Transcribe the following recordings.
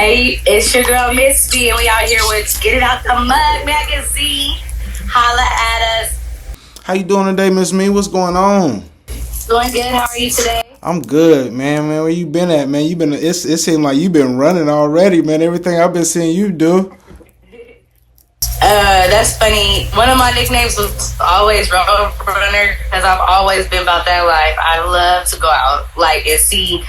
Hey, it's your girl Miss B, and we out here with Get It Out the Mug magazine. Holla at us. How you doing today, Miss Me? What's going on? Doing good. How are you today? I'm good, man. Man, where you been at, man? You been. It seemed like you been running already, man. Everything I've been seeing you do. That's funny. One of my nicknames was always Road Runner because I've always been about that life. I love to go out, and see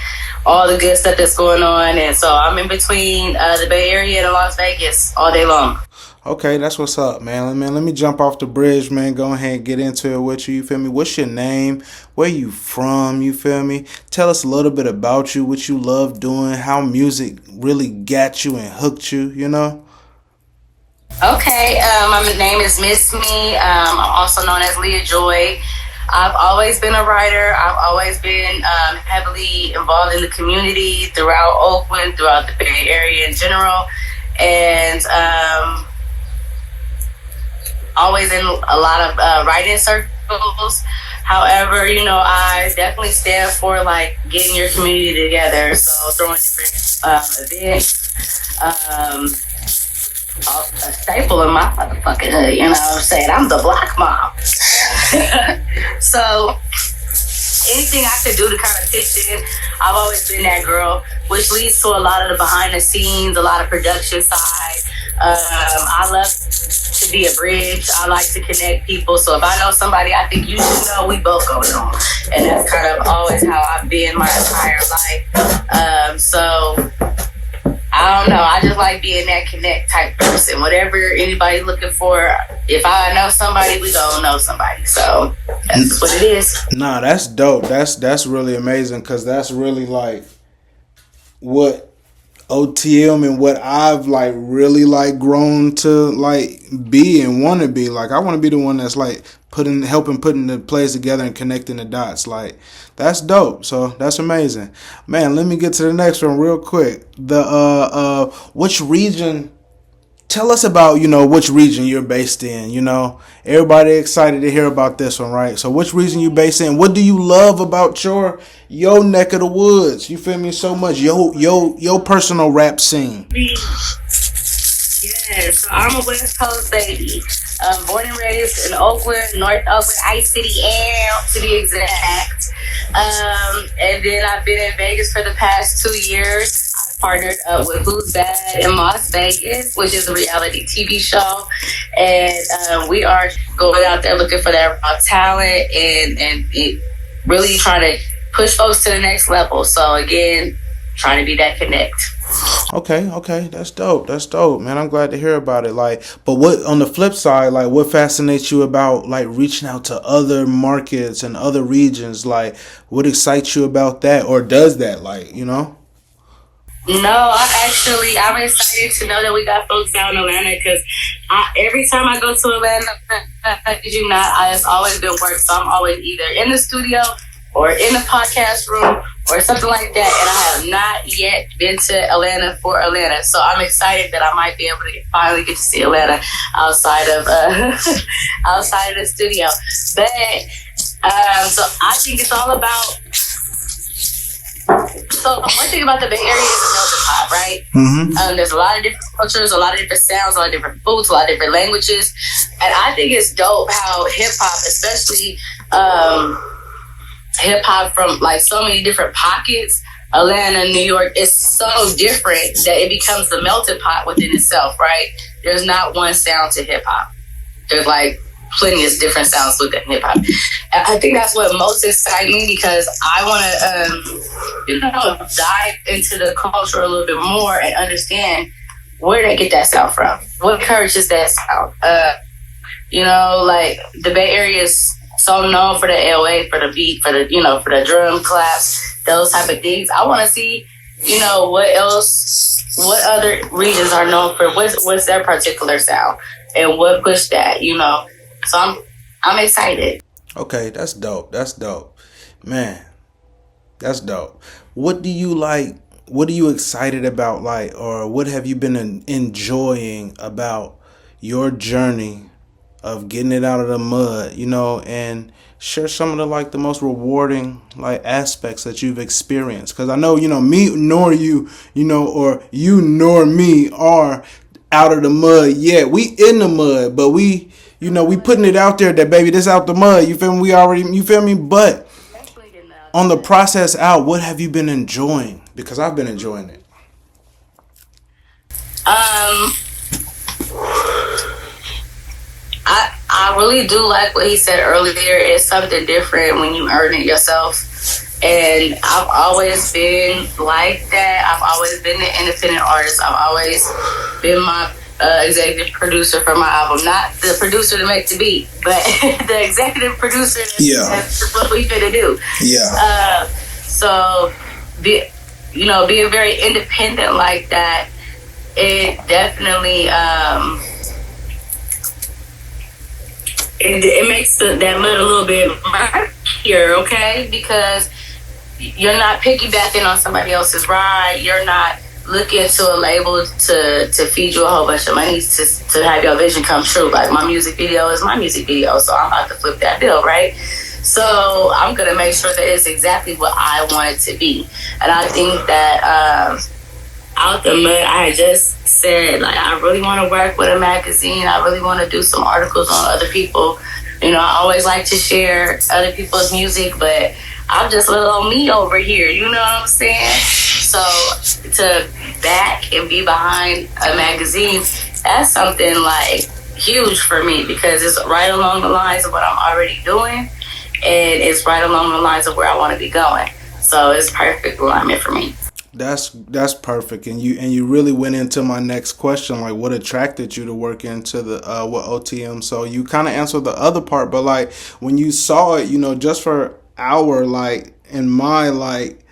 all the good stuff that's going on, and so I'm in between the Bay Area and Las Vegas all day long. Okay, that's what's up, man. Let me jump off the bridge, man. Go ahead and get into it with you. You feel me? What's your name? Where you from? You feel me? Tell us a little bit about you, what you love doing, how music really got you and hooked you. You know? Okay, my name is Miss Me. I'm also known as Leah Joy. I've always been a writer. I've always been heavily involved in the community throughout Oakland, throughout the Bay Area in general, and always in a lot of writing circles. However, I definitely stand for getting your community together. So throwing different events. A staple in my motherfucking hood, you know what I'm saying? I'm the block mom. So anything I could do to kind of pitch in, I've always been that girl, which leads to a lot of the behind the scenes, a lot of production side. I love to be a bridge. I like to connect people. So if I know somebody I think you should know, we both going on. And that's kind of always how I've been my entire life. So I don't know. I just like being that connect type person. Whatever anybody's looking for, if I know somebody, we gonna know somebody. So that's what it is. Nah, that's dope. That's really amazing because that's really what OTM and what I've really grown to be and want to be. I want to be the one that's helping putting the plays together and connecting the dots. That's dope. So that's amazing, man. Let me get to the next one real quick. The which region? Tell us about which region you're based in. Everybody excited to hear about this one, right? So which region you based in? What do you love about your neck of the woods? You feel me? So much your personal rap scene. Yes, so I'm a West Coast baby. Born and raised in Oakland, North Oakland, Ice City, to be exact. And then I've been in Vegas for the past 2 years. I partnered up with Who's Bad in Las Vegas, which is a reality TV show. And we are going out there looking for that raw talent and really trying to push folks to the next level. So again, trying to be that connect. Okay, that's dope, man. I'm glad to hear about it. But what on the flip side, what fascinates you about reaching out to other markets and other regions? What excites you about that, or does that, No, I'm excited to know that we got folks out in Atlanta because every time I go to Atlanta, it's always been work. So I'm always either in the studio or in the podcast room or something like that. And I have not yet been to Atlanta for Atlanta. So I'm excited that I might be able to finally get to see Atlanta outside of outside of the studio. But so I think it's all about. So one thing about the Bay Area is a melting pot, right? Mm-hmm. There's a lot of different cultures, a lot of different sounds, a lot of different foods, a lot of different languages. And I think it's dope how hip hop, especially hip hop from so many different pockets, Atlanta, New York, is so different that it becomes the melting pot within itself, right? There's not one sound to hip hop. There's plenty of different sounds within hip hop. I think that's what most excites me because I want to, dive into the culture a little bit more and understand where they get that sound from. What encourages that sound? The Bay Area is so known for the LA, for the beat, for the for the drum claps, those type of things. I want to see, what other regions are known for, what's their particular sound and what pushed that, So I'm excited. Okay, that's dope, man. That's dope. What do you like? What are you excited about, or what have you been enjoying about your journey of getting it out of the mud, you know, and share some of the like the most rewarding like aspects that you've experienced. Because I know, you know, me nor you, you know, or you nor me are out of the mud yet. We in the mud, but we, you know, we putting it out there that baby, this out the mud. You feel me? We already, you feel me? But on the process out, what have you been enjoying? Because I've been enjoying it. I really do like what he said earlier. It's something different when you earn it yourself. And I've always been like that. I've always been an independent artist. I've always been my executive producer for my album. Not the producer to make the beat, but the executive producer. That's what we finna do. Yeah. So, being very independent like that, it definitely it makes that mud a little bit murkier, okay? Because you're not piggybacking on somebody else's ride. You're not looking to a label to feed you a whole bunch of money to have your vision come true. Like, my music video is my music video, so I'm about to flip that bill, right? So I'm going to make sure that it's exactly what I want it to be. And I think that out the mud, I just said, like, I really want to work with a magazine. I really want to do some articles on other people. You know, I always like to share other people's music, but I'm just little me over here. You know what I'm saying? So to back and be behind a magazine, that's something like huge for me, because it's right along the lines of what I'm already doing, and it's right along the lines of where I want to be going. So it's perfect alignment for me. That's perfect, and you really went into my next question, like what attracted you to work into the what OTM. So you kind of answered the other part, but like when you saw it, you know, just for our like in my like,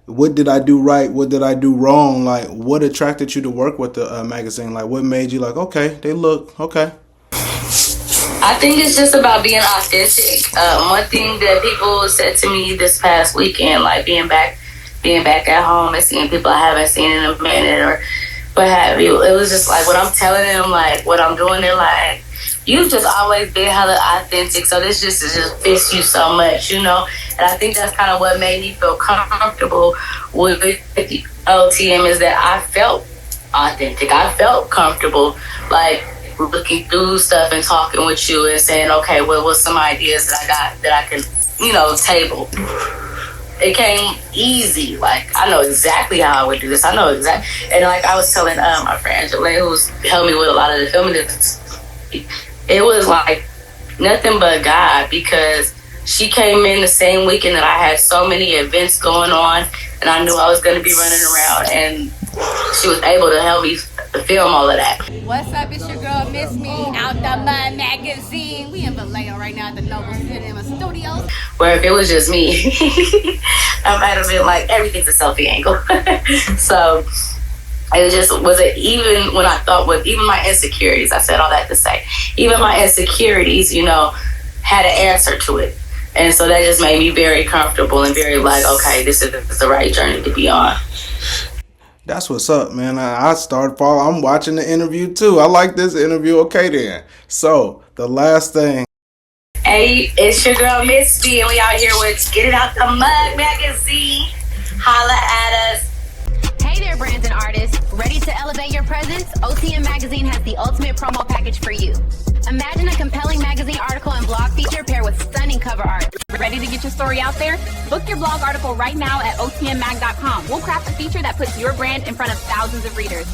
what did I do right? What did I do wrong? Like, what attracted you to work with the magazine? Like, what made you like, okay, they look okay? I think it's just about being authentic. One thing that people said to me this past weekend, like being back at home and seeing people I haven't seen in a minute or what have you, it was just like, when I'm telling them like what I'm doing, they're like, you've just always been hella authentic, so this just fits you so much, you know. And I think that's kind of what made me feel comfortable with the OTM, is that I felt authentic. I felt comfortable, like looking through stuff and talking with you and saying, okay, well, what's some ideas that I got that I can, you know, table. It came easy. Like, I know exactly how I would do this. I know exactly. And like I was telling my friend Angela, who's helped me with a lot of the filming, it was like nothing but God, because she came in the same weekend that I had so many events going on, and I knew I was going to be running around, and she was able to help me film all of that. What's up? It's your girl, Miss Me, Out the Mud Magazine. We in Vallejo right now at the Noble Cinema Studios. Where if it was just me, I might have been like, everything's a selfie angle. So it just wasn't, even when I thought with even my insecurities, I said all that to say, even my insecurities, you know, had an answer to it. And so that just made me very comfortable and very like, okay, this is the right journey to be on. That's what's up, man. I started following. I'm watching the interview too. I like this interview. Okay, then. So the last thing. Hey, it's your girl Miss B, and we out here with Get It Out the Mud Magazine. Holla at us. Hey there, brands and artists. Ready to elevate your presence? OTM Magazine has the ultimate promo package for you. Imagine a compelling magazine article and blog feature paired with stunning cover art. Ready to get your story out there? Book your blog article right now at otmmag.com. We'll craft a feature that puts your brand in front of thousands of readers.